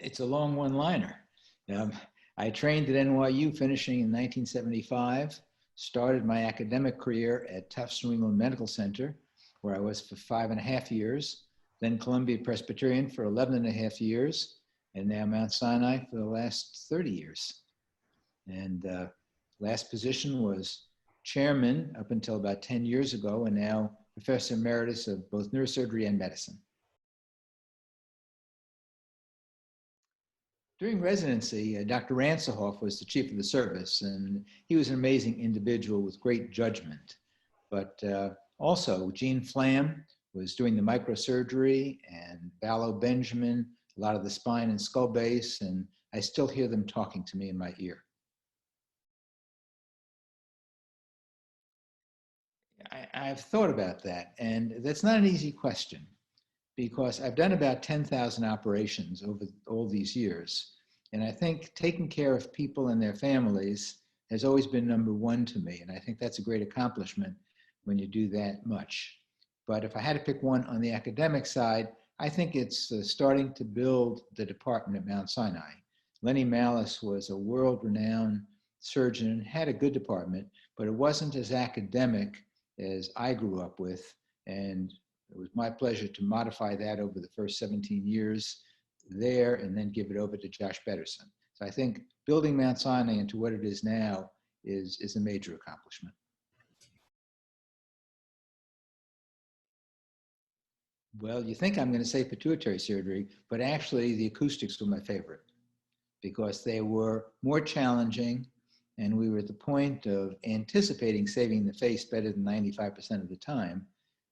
It's a long one-liner. Um, I trained at NYU, finishing in 1975, started my academic career at Tufts New England Medical Center, where I was for 5.5 years, then Columbia Presbyterian for 11.5 years, and now Mount Sinai for the last 30 years. And last position was chairman up until about 10 years ago, and now professor emeritus of both neurosurgery and medicine. During residency, Dr. Ransohoff was the chief of the service, and he was an amazing individual with great judgment. But also, Jean Flam was doing the microsurgery, and Ballo Benjamin, a lot of the spine and skull base, and I still hear them talking to me in my ear. I've thought about that, and that's not an easy question, because I've done about 10,000 operations over all these years. And I think taking care of people and their families has always been number one to me. And I think that's a great accomplishment when you do that much. But if I had to pick one on the academic side, I think it's starting to build the department at Mount Sinai. Lenny Malice was a world-renowned surgeon, had a good department, but it wasn't as academic as I grew up with. And it was my pleasure to modify that over the first 17 years there and then give it over to Josh Pedersen. So I think building Mount Sinai into what it is now is a major accomplishment. Well, you think I'm going to say pituitary surgery, but actually the acoustics were my favorite because they were more challenging, and we were at the point of anticipating saving the face better than 95% of the time,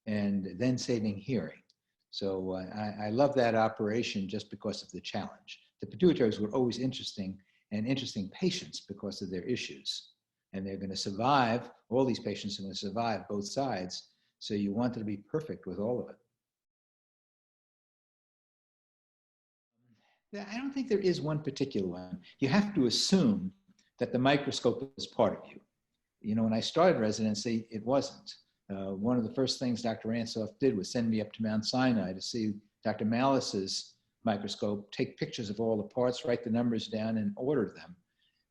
and then saving hearing. So I love that operation just because of the challenge. The pituitaries were always interesting, and interesting patients because of their issues. And they're going to survive, all these patients are going to survive both sides, so you want it to be perfect with all of it. I don't think there is one particular one. You have to assume that the microscope is part of you. You know, when I started residency, it wasn't. One of the first things Dr. Ransohoff did was send me up to Mount Sinai to see Dr. Malice's microscope, take pictures of all the parts, write the numbers down, and order them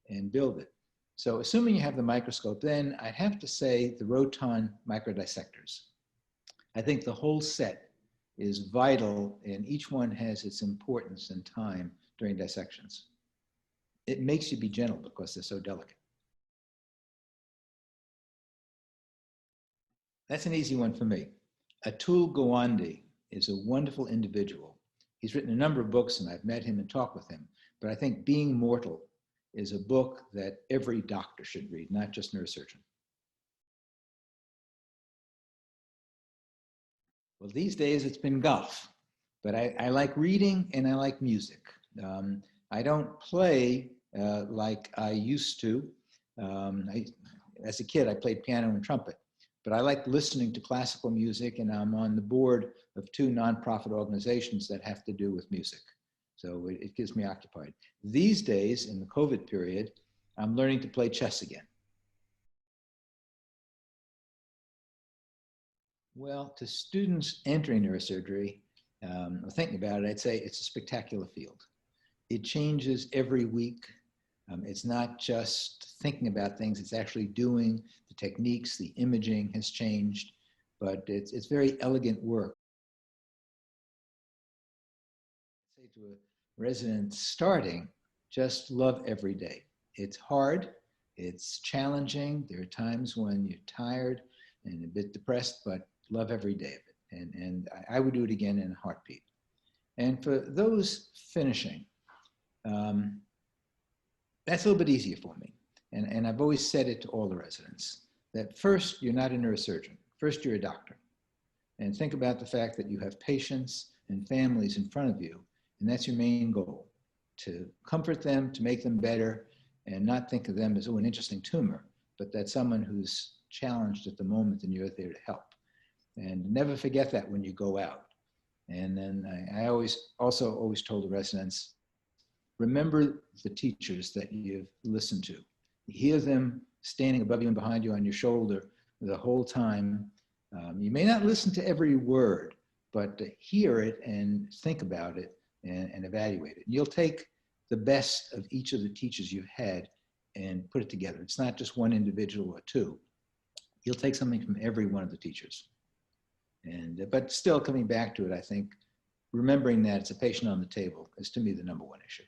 and build it. So assuming you have the microscope, then I'd have to say the Roton microdissectors. I think the whole set is vital, and each one has its importance and time during dissections. It makes you be gentle because they're so delicate. That's an easy one for me. Atul Gawande is a wonderful individual. He's written a number of books, and I've met him and talked with him. But I think Being Mortal is a book that every doctor should read, not just neurosurgeon. Well, these days it's been golf, but I like reading and I like music. I don't play like I used to. As a kid, I played piano and trumpet, but I like listening to classical music, and I'm on the board of 2 nonprofit organizations that have to do with music. So it keeps me occupied. These days, in the COVID period, I'm learning to play chess again. Well, to students entering neurosurgery, or thinking about it, I'd say it's a spectacular field. It changes every week. It's not just thinking about things, it's actually doing. The techniques, the imaging has changed, but it's very elegant work. I'd say to a resident starting, just love every day. It's hard, it's challenging. There are times when you're tired and a bit depressed, but love every day of it. And I would do it again in a heartbeat. And for those finishing, that's a little bit easier for me. And I've always said it to all the residents, that first, you're not a neurosurgeon. First, you're a doctor. And think about the fact that you have patients and families in front of you, and that's your main goal, to comfort them, to make them better, and not think of them as, oh, an interesting tumor, but that's someone who's challenged at the moment and you're there to help. And never forget that when you go out. And then I always told the residents, remember the teachers that you've listened to. Hear them standing above you and behind you on your shoulder the whole time. You may not listen to every word, but hear it and think about it and evaluate it. And you'll take the best of each of the teachers you've had and put it together. It's not just one individual or two. You'll take something from every one of the teachers. And, but still coming back to it, I think remembering that it's a patient on the table is to me the number one issue.